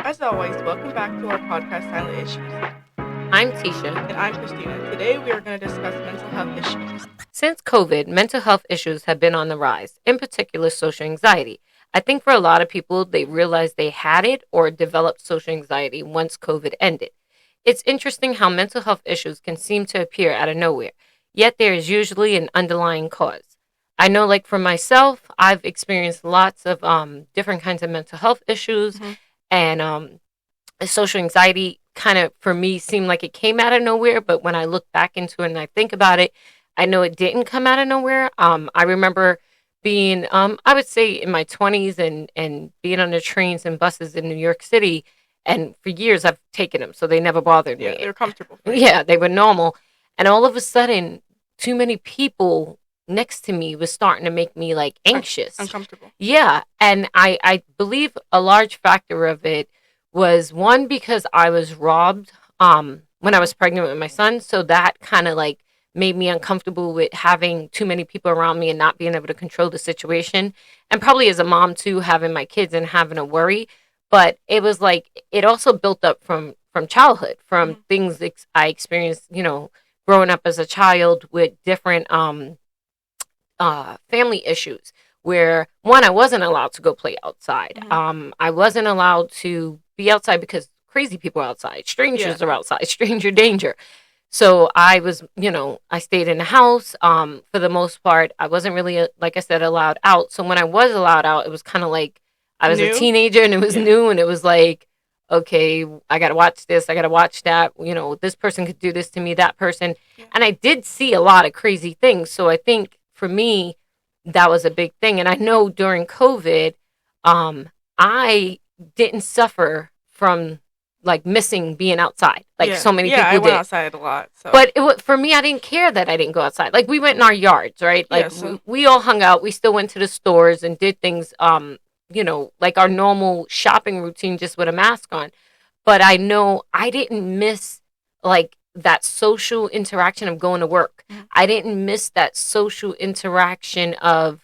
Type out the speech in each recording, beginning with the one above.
As always, welcome back to our podcast, Silent Issues. I'm Tisha. And I'm Christina. Today we are going to discuss mental health issues. Since COVID, mental health issues have been on the rise, in particular social anxiety. I think for a lot of people, they realized they had it or developed social anxiety once COVID ended. It's interesting how mental health issues can seem to appear out of nowhere, yet there is usually an underlying cause. I know, like for myself, I've experienced lots of different kinds of mental health issues, and social anxiety kind of, for me, seemed like it came out of nowhere. But when I look back into it and I think about it, I know it didn't come out of nowhere. I remember being, I would say in my 20s and being on the trains and buses in New York City. And for years I've taken them, so they never bothered me. Yeah, they're comfortable. Yeah, they were normal. And all of a sudden, too many people next to me was starting to make me like anxious. Uncomfortable. Yeah. And I believe a large factor of it was one, because I was robbed when I was pregnant with my son. So that kind of like made me uncomfortable with having too many people around me and not being able to control the situation. And probably as a mom too, having my kids and having to worry. But it was like, it also built up from childhood, from things I experienced, growing up as a child with different family issues where, one, I wasn't allowed to go play outside. I wasn't allowed to be outside because crazy people are outside. Strangers are outside. Stranger danger. So I was, I stayed in the house. For the most part, I wasn't really, like I said, allowed out. So when I was allowed out, it was kind of like I was a teenager and it was new, and it was like, okay, I got to watch this. I got to watch that. This person could do this to me, that person. Yeah. And I did see a lot of crazy things. So I think for me, that was a big thing. And I know during COVID, I didn't suffer from like missing being outside. Like so many people did. Yeah, I went outside a lot. So. But for me, I didn't care that I didn't go outside. Like we went in our yards, right? Like we all hung out. We still went to the stores and did things, like our normal shopping routine, just with a mask on. But I know I didn't miss like that social interaction of going to work. I didn't miss that social interaction of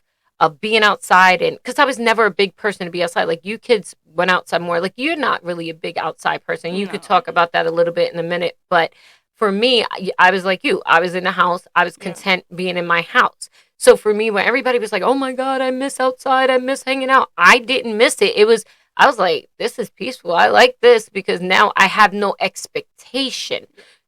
being outside, and because I was never a big person to be outside. Like you kids went outside more. Like you're not really a big outside person. You could talk about that a little bit in a minute. But for me, I was like you. I was in the house. I was content being in my house. So for me, when everybody was like, oh my God, I miss outside, I miss hanging out, I didn't miss it. I was like, this is peaceful. I like this because now I have no expectation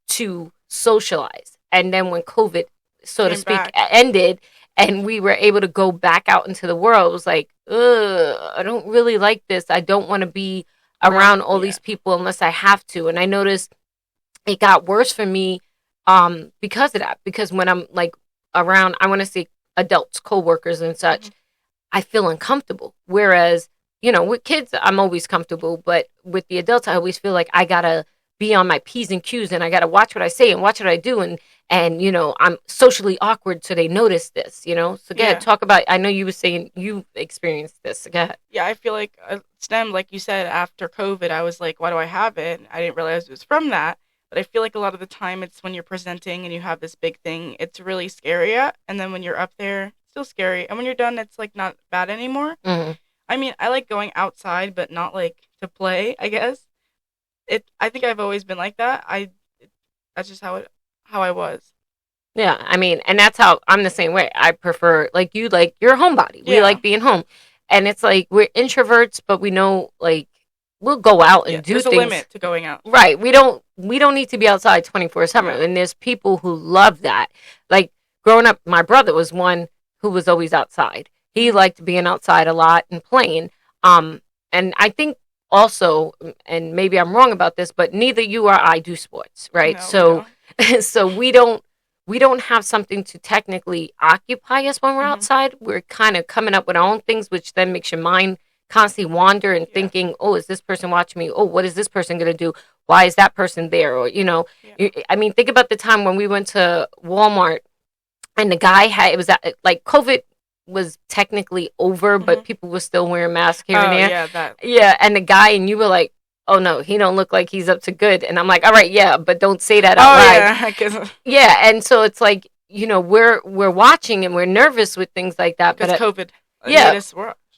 to socialize. And then when COVID, so to speak, ended and we were able to go back out into the world, it was like, I don't really like this. I don't want to be around all these people unless I have to. And I noticed it got worse for me because of that. Because when I'm like around, I want to say adults, co-workers and such, I feel uncomfortable. Whereas, with kids, I'm always comfortable. But with the adults, I always feel like I got to be on my P's and Q's and I got to watch what I say and watch what I do. And I'm socially awkward, so they notice this, So go ahead, talk about, I know you were saying you experienced this. Go ahead. Yeah, I feel like it stemmed, like you said, after COVID. I was like, why do I have it? I didn't realize it was from that. But I feel like a lot of the time it's when you're presenting and you have this big thing, it's really scary. And then when you're up there, it's still scary. And when you're done, it's like not bad anymore. I mean, I like going outside, but not like to play, I guess. I think I've always been like that. That's just how I was. Yeah, I mean, and that's how I'm the same way. I prefer, like you, like you're a homebody. We like being home. And it's like we're introverts, but we know like we'll go out and do things. There's a limit to going out. Right. We don't need to be outside 24/7. And there's people who love that. Like growing up, my brother was one who was always outside. He liked being outside a lot and playing. And I think also, and maybe I'm wrong about this, but neither you or I do sports, right? No, so we don't have something to technically occupy us when we're outside. We're kind of coming up with our own things, which then makes your mind constantly wander and thinking, oh, is this person watching me? Oh, what is this person going to do? Why is that person there? Or, I mean, think about the time when we went to Walmart and the guy like COVID was technically over, but people were still wearing masks here and there. Yeah, and the guy, and you were like, oh no, he don't look like he's up to good. And I'm like, all right, yeah, but don't say that out loud. Yeah, and so it's like, we're watching and we're nervous with things like that. Because COVID. Yeah.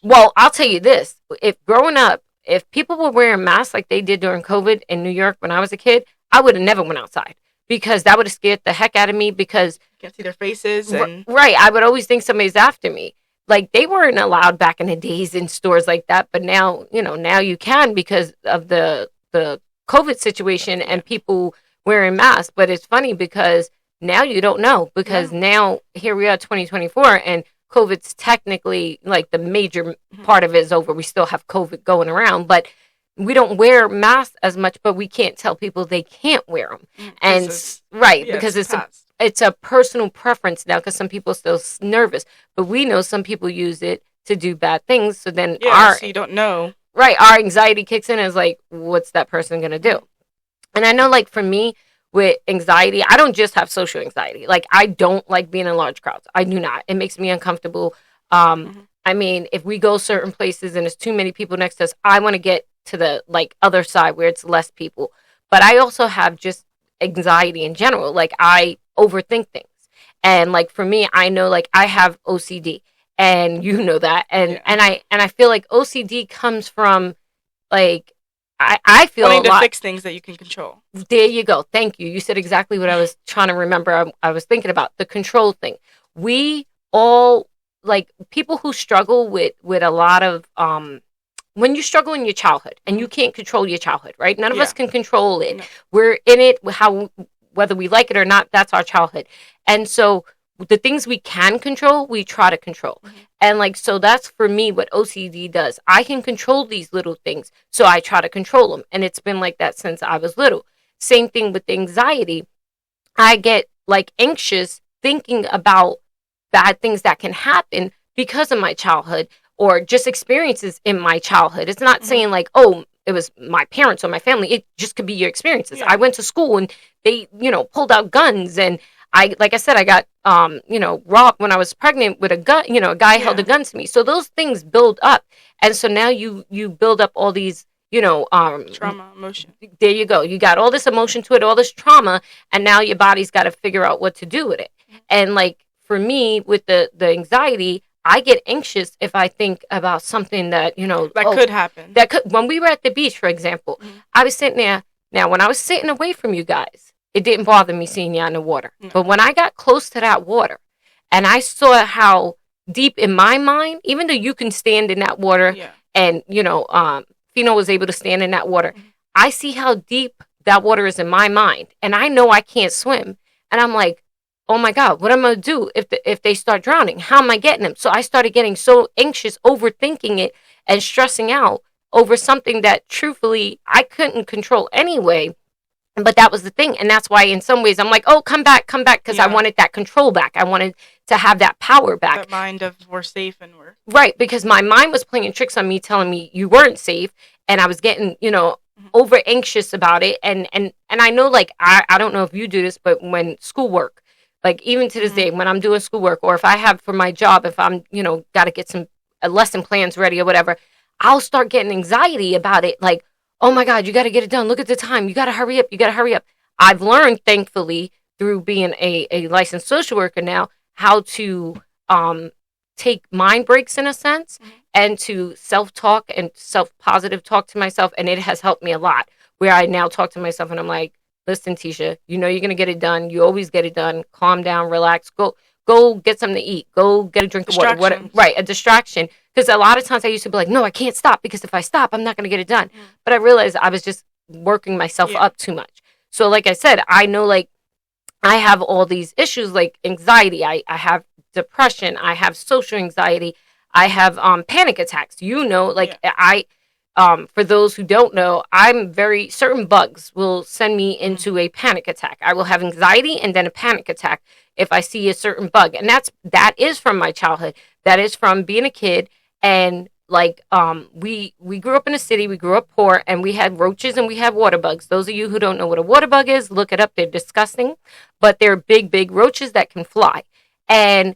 Well, I'll tell you this. If growing up if people were wearing masks like they did during COVID in New York when I was a kid, I would have never went outside because that would have scared the heck out of me because you can't see their faces and right. I would always think somebody's after me. Like they weren't allowed back in the days in stores like that, but now, now you can because of the COVID situation and people wearing masks. But it's funny because now you don't know because now here we are 2024 and COVID's technically like the major part of it is over. We still have COVID going around, but we don't wear masks as much, but we can't tell people they can't wear them. And because it's a personal preference now because some people are still nervous, but we know some people use it to do bad things. So then so you don't know. Right. Our anxiety kicks in and is like, what's that person going to do? And I know like for me with anxiety, I don't just have social anxiety. Like I don't like being in large crowds. I do not. It makes me uncomfortable. I mean, if we go certain places and there's too many people next to us, I want to get to the like other side where it's less people. But I also have just anxiety in general. Like I overthink things. And like for me, I know like I have OCD and you know that. And I feel like OCD comes from like I feel wanting to fix things that you can control. There you go. Thank you. You said exactly what I was trying to remember. I was thinking about the control thing. We all like people who struggle with a lot of when you struggle in your childhood and you can't control your childhood, right? None of us can control it. No. We're in it whether we like it or not, that's our childhood. And so the things we can control, we try to control. Mm-hmm. And like, so that's for me what OCD does. I can control these little things, so I try to control them. And it's been like that since I was little. Same thing with anxiety. I get like anxious thinking about bad things that can happen because of my childhood or just experiences in my childhood. It's not saying like, oh, it was my parents or my family. It just could be your experiences. Yeah. I went to school and they, pulled out guns and like I said, I got, robbed when I was pregnant with a gun, a guy held a gun to me. So those things build up. And so now you build up all these, trauma, emotion. There you go. You got all this emotion to it, all this trauma. And now your body's got to figure out what to do with it. And like for me with the anxiety, I get anxious if I think about something that, could happen. When we were at the beach, for example, I was sitting there. Now, when I was sitting away from you guys, it didn't bother me seeing you in the water. No. But when I got close to that water and I saw how deep in my mind, even though you can stand in that water and, Fino was able to stand in that water, I see how deep that water is in my mind. And I know I can't swim. And I'm like, oh my God, what am I going to do if they start drowning? How am I getting them? So I started getting so anxious, overthinking it and stressing out over something that truthfully I couldn't control anyway. But that was the thing. And that's why in some ways I'm like, oh, come back. Because I wanted that control back. I wanted to have that power back. That mind of we're safe and we're... Right. Because my mind was playing tricks on me, telling me you weren't safe. And I was getting, over anxious about it. And I know, like, I don't know if you do this, but when schoolwork, like even to this day, when I'm doing schoolwork or if I have for my job, if I'm, got to get some lesson plans ready or whatever, I'll start getting anxiety about it. Like, oh my God, you got to get it done. Look at the time. You got to hurry up. I've learned, thankfully, through being a licensed social worker now, how to take mind breaks in a sense and to self-talk and self-positive talk to myself. And it has helped me a lot where I now talk to myself and I'm like, listen, Tisha, you're going to get it done. You always get it done. Calm down, relax, go get something to eat. Go get a drink of water. Right, a distraction. Because a lot of times I used to be like, no, I can't stop because if I stop, I'm not going to get it done. But I realized I was just working myself up too much. So like I said, I know like I have all these issues like anxiety. I have depression. I have social anxiety. I have panic attacks. For those who don't know, certain bugs will send me into a panic attack. I will have anxiety and then a panic attack if I see a certain bug. And that is from my childhood. That is from being a kid. And like, we grew up in a city, we grew up poor, and we had roaches and we had water bugs. Those of you who don't know what a water bug is, look it up. They're disgusting, but they're big, big roaches that can fly. And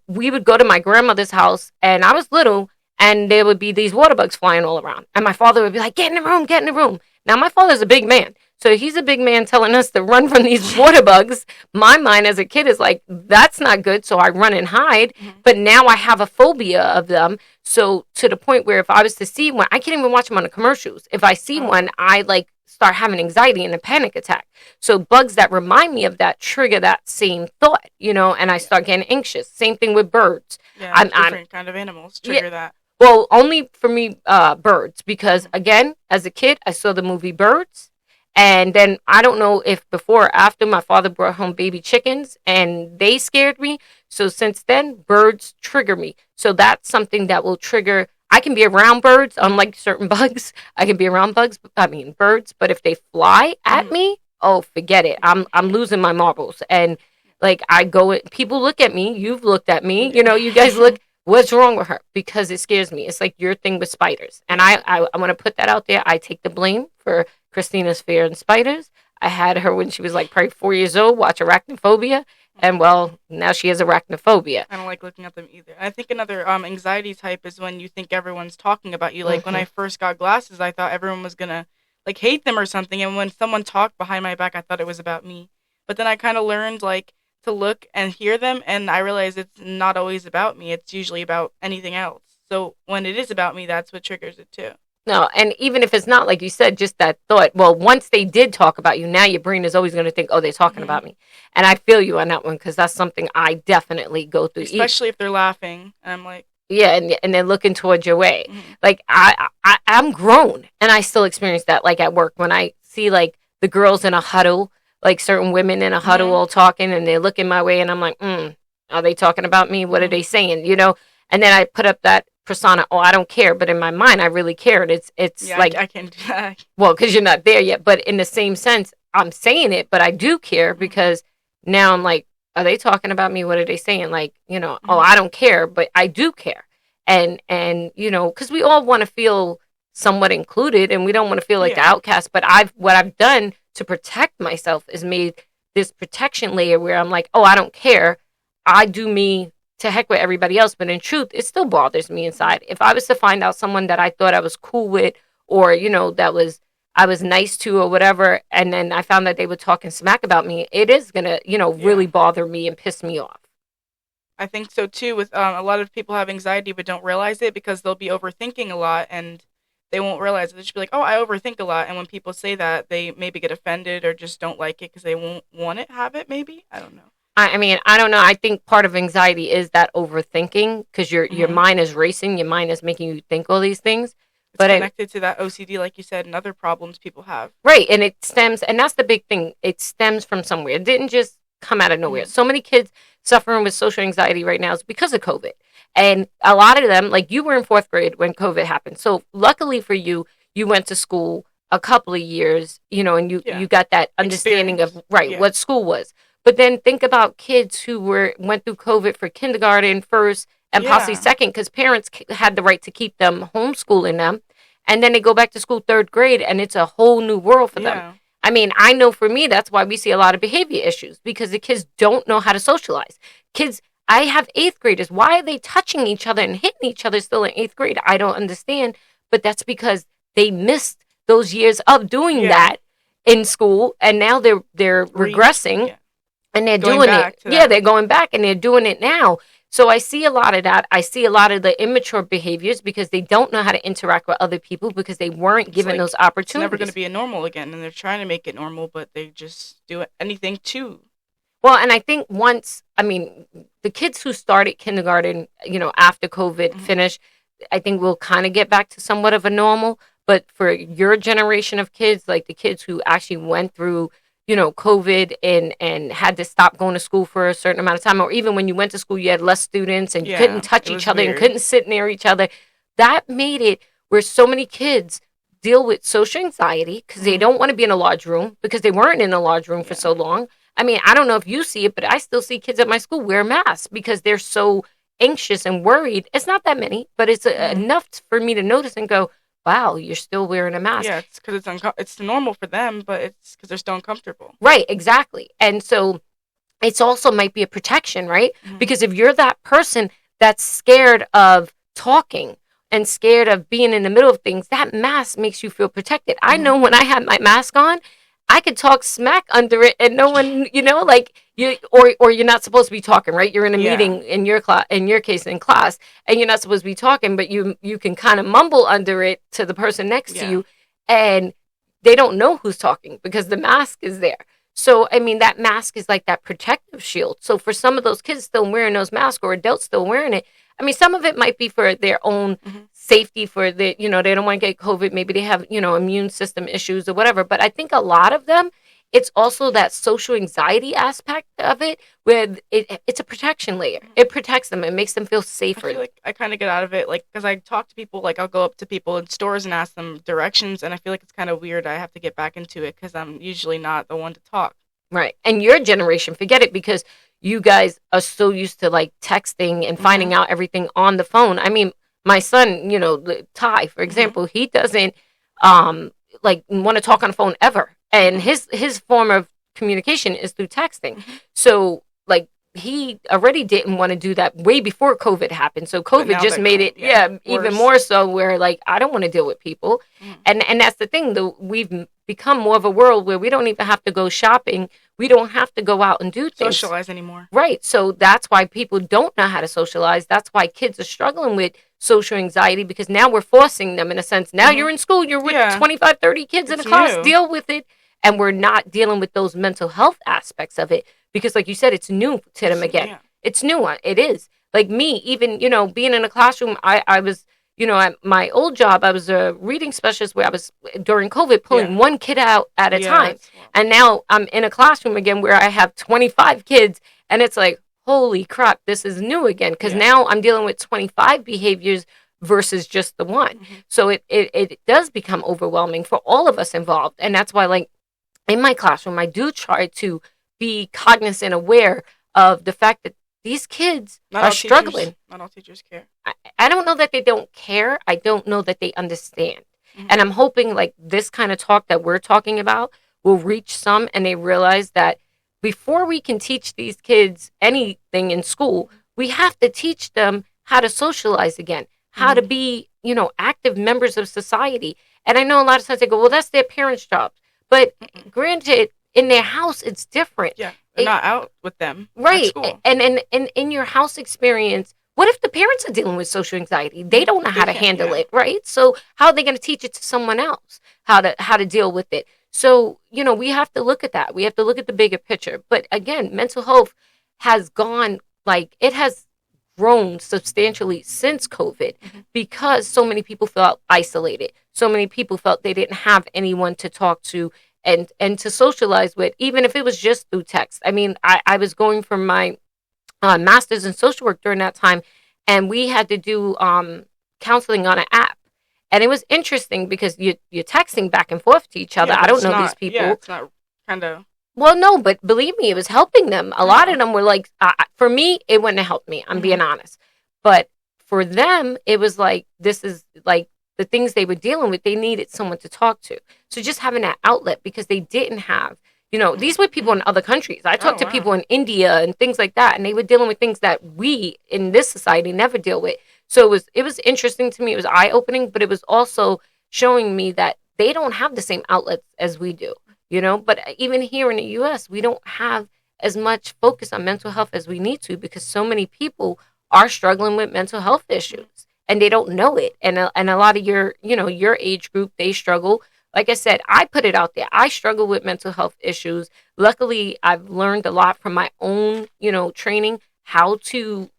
we would go to my grandmother's house and I was little and there would be these water bugs flying all around. And my father would be like, get in the room. Now my father's a big man. So he's a big man telling us to run from these water bugs. My mind as a kid is like, that's not good. So I run and hide. Mm-hmm. But now I have a phobia of them. So to the point where if I was to see one, I can't even watch them on the commercials. If I see one, I like start having anxiety and a panic attack. So bugs that remind me of that trigger that same thought, you know, and I start getting anxious. Same thing with birds. Yeah, different kind of animals trigger that. Well, only for me, birds, because again, as a kid, I saw the movie Birds. And then I don't know if before or after my father brought home baby chickens and they scared me. So since then, birds trigger me. So that's something that will trigger. I can be around birds, unlike certain bugs. I can be around birds. But if they fly at me, oh, forget it. I'm losing my marbles. And like people look at me. You've looked at me. You know, you guys look. What's wrong with her? Because it scares me. It's like your thing with spiders. And I want to put that out there. I take the blame for Christina's fear and spiders. I had her when she was like probably 4 years old, watch Arachnophobia. And well, now she has arachnophobia. I don't like looking at them either. I think another anxiety type is when you think everyone's talking about you. Like when I first got glasses, I thought everyone was going to like hate them or something. And when someone talked behind my back, I thought it was about me. But then I kind of learned like to look and hear them, and I realized it's not always about me. It's usually about anything else. So when it is about me, that's what triggers it too. No, and even if it's not, like you said, just that thought, well, once they did talk about you, now your brain is always going to think, oh, they're talking about me. And I feel you on that one, because that's something I definitely go through. Especially if they're laughing, and I'm like... Yeah, and they're looking towards your way. Like, I'm grown, and I still experience that, like, at work, when I see, like, the girls in a huddle, like certain women in a huddle all talking, and they're looking my way, and I'm like, are they talking about me? What are they saying? You know? And then I put up that persona, oh, I don't care, but in my mind, I really care. And it's like... I can do that. Well, because you're not there yet, but in the same sense, I'm saying it, but I do care, because now I'm like, are they talking about me? What are they saying? Like, you know, oh, I don't care, but I do care. And you know, because we all want to feel somewhat included, and we don't want to feel like the outcast, but what I've done to protect myself is made this protection layer where I'm like, oh, I don't care. I do me, to heck with everybody else. But in truth, it still bothers me inside. If I was to find out someone that I thought I was cool with, or, you know, I was nice to or whatever, and then I found that they were talking smack about me, it is going to, you know, really bother me and piss me off. I think so too, with a lot of people have anxiety but don't realize it because they'll be overthinking a lot, and they won't realize it. They should be like, oh, I overthink a lot. And when people say that, they maybe get offended or just don't like it because they won't want it, have it, maybe. I don't know. I mean, I don't know. I think part of anxiety is that overthinking, because your mind is racing. Your mind is making you think all these things. It's connected to that OCD, like you said, and other problems people have. Right. And it stems, and that's the big thing. It stems from somewhere. It didn't just come out of nowhere. So many kids suffering with social anxiety right now is because of COVID. And a lot of them, like you were in 4th grade when COVID happened. So luckily for you, you went to school a couple of years, you know, and you got that understanding of what school was. But then think about kids who went through COVID for kindergarten, first, and possibly second, because parents had the right to keep them homeschooling them. And then they go back to school 3rd grade, and it's a whole new world for them. I mean, I know for me, that's why we see a lot of behavior issues, because the kids don't know how to socialize. Kids, I have 8th graders. Why are they touching each other and hitting each other still in 8th grade? I don't understand. But that's because they missed those years of doing that in school, and now they're regressing, and they're doing it. Yeah, they're going back, and they're doing it now. So I see a lot of that. I see a lot of the immature behaviors because they don't know how to interact with other people because they weren't given those opportunities. It's never going to be a normal again, and they're trying to make it normal, but they just do anything to. Well, and I think the kids who started kindergarten, you know, after COVID finished, I think we'll kind of get back to somewhat of a normal. But for your generation of kids, like the kids who actually went through, you know, COVID and had to stop going to school for a certain amount of time, or even when you went to school, you had less students and you couldn't touch each other and couldn't sit near each other. That made it where so many kids deal with social anxiety because they don't want to be in a large room because they weren't in a large room for so long. I mean, I don't know if you see it, but I still see kids at my school wear masks because they're so anxious and worried. It's not that many, but it's enough for me to notice and go, wow, you're still wearing a mask. Yeah, it's because it's normal for them, but it's because they're still uncomfortable. Right, exactly. And so it's also might be a protection, right? Because if you're that person that's scared of talking and scared of being in the middle of things, that mask makes you feel protected. I know when I had my mask on, I could talk smack under it and no one, like you, or you're not supposed to be talking, right? You're in a meeting in your class, in your case in class, and you're not supposed to be talking, but you can kind of mumble under it to the person next to you, and they don't know who's talking because the mask is there. So, I mean, that mask is like that protective shield. So for some of those kids still wearing those masks or adults still wearing it, I mean, some of it might be for their own safety, for they don't want to get COVID. Maybe they have, immune system issues or whatever. But I think a lot of them, it's also that social anxiety aspect of it, where it's a protection layer. It protects them. It makes them feel safer. I feel like I kind of get out of it, like, because I talk to people, like, I'll go up to people in stores and ask them directions, and I feel like it's kind of weird. I have to get back into it because I'm usually not the one to talk. Right. And your generation, forget it, because you guys are so used to, like, texting and finding out everything on the phone. I mean, my son, Ty, for example, he doesn't, like, want to talk on the phone ever. And his form of communication is through texting. So, like, he already didn't want to do that way before COVID happened. So COVID just made it, even more so, where, like, I don't want to deal with people. And that's the thing, though. We've become more of a world where we don't even have to go shopping. We don't have to go out and do things. Socialize anymore. Right. So that's why people don't know how to socialize. That's why kids are struggling with social anxiety, because now we're forcing them, in a sense. Now you're in school, you're with 25, 30 kids in a class, deal with it. And we're not dealing with those mental health aspects of it. Because, like you said, it's new to them again. Yeah. It's new. It is. Like me, even, being in a classroom, I was, at my old job, I was a reading specialist where I was, during COVID, pulling one kid out at a time. And now I'm in a classroom again where I have 25 kids. And it's like, holy crap, this is new again. Because now I'm dealing with 25 behaviors versus just the one. So it does become overwhelming for all of us involved. And that's why, like, in my classroom, I do try to be cognizant, aware of the fact that these kids are struggling. Not all teachers care. I don't know that they don't care. I don't know that they understand. And I'm hoping, like, this kind of talk that we're talking about will reach some, and they realize that before we can teach these kids anything in school, we have to teach them how to socialize again, how to be, active members of society. And I know a lot of times they go, well, that's their parents' job. But granted, in their house, it's different. Yeah, they're not out with them. Right. And in your house experience, what if the parents are dealing with social anxiety? They don't know how to handle it, right? So how are they going to teach it to someone else, how to deal with it? So, we have to look at that. We have to look at the bigger picture. But again, mental health has gone, like, it has grown substantially since COVID because so many people felt isolated. So many people felt they didn't have anyone to talk to and to socialize with, even if it was just through text. I mean, I was going for my master's in social work during that time, and we had to do counseling on an app. And it was interesting because you're texting back and forth to each other. I don't know these people. Yeah, it's not kind of... Well, no, but believe me, it was helping them. A lot of them were like, for me, it wouldn't have helped me. I'm being honest. But for them, it was like, this is like the things they were dealing with. They needed someone to talk to. So just having that outlet, because they didn't have, these were people in other countries. I talked to people in India and things like that, and they were dealing with things that we in this society never deal with. So it was interesting to me. It was eye-opening, but it was also showing me that they don't have the same outlets as we do. But even here in the U.S., we don't have as much focus on mental health as we need to, because so many people are struggling with mental health issues and they don't know it. And a lot of your age group, they struggle. Like I said, I put it out there. I struggle with mental health issues. Luckily, I've learned a lot from my own, training, how to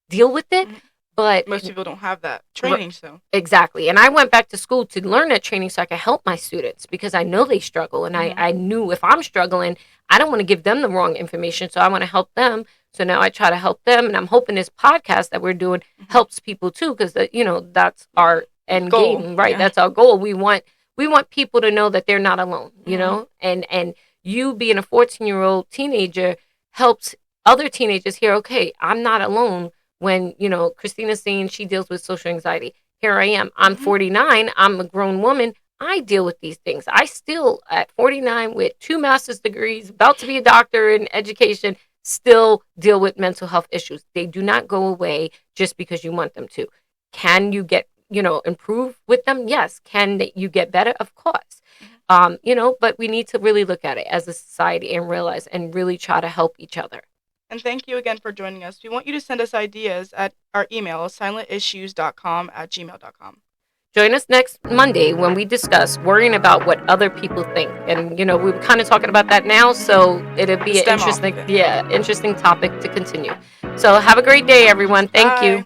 deal with it. But most people don't have that training, so. Exactly. And I went back to school to learn that training so I could help my students, because I know they struggle. And I knew if I'm struggling, I don't want to give them the wrong information. So I want to help them. So now I try to help them. And I'm hoping this podcast that we're doing helps people too, because, that's our end game, right? Yeah. That's our goal. We want people to know that they're not alone, and you being a 14-year-old teenager helps other teenagers hear, okay, I'm not alone. When, Christina's saying she deals with social anxiety. Here I am. I'm 49. I'm a grown woman. I deal with these things. I still, at 49, with 2 master's degrees, about to be a doctor in education, still deal with mental health issues. They do not go away just because you want them to. Can you get, improve with them? Yes. Can you get better? Of course. But we need to really look at it as a society and realize and really try to help each other. And thank you again for joining us. We want you to send us ideas at our email, silentissues.com@gmail.com. Join us next Monday when we discuss worrying about what other people think. And, we were kind of talking about that now, so it'll be an interesting topic to continue. So have a great day, everyone. Thank you.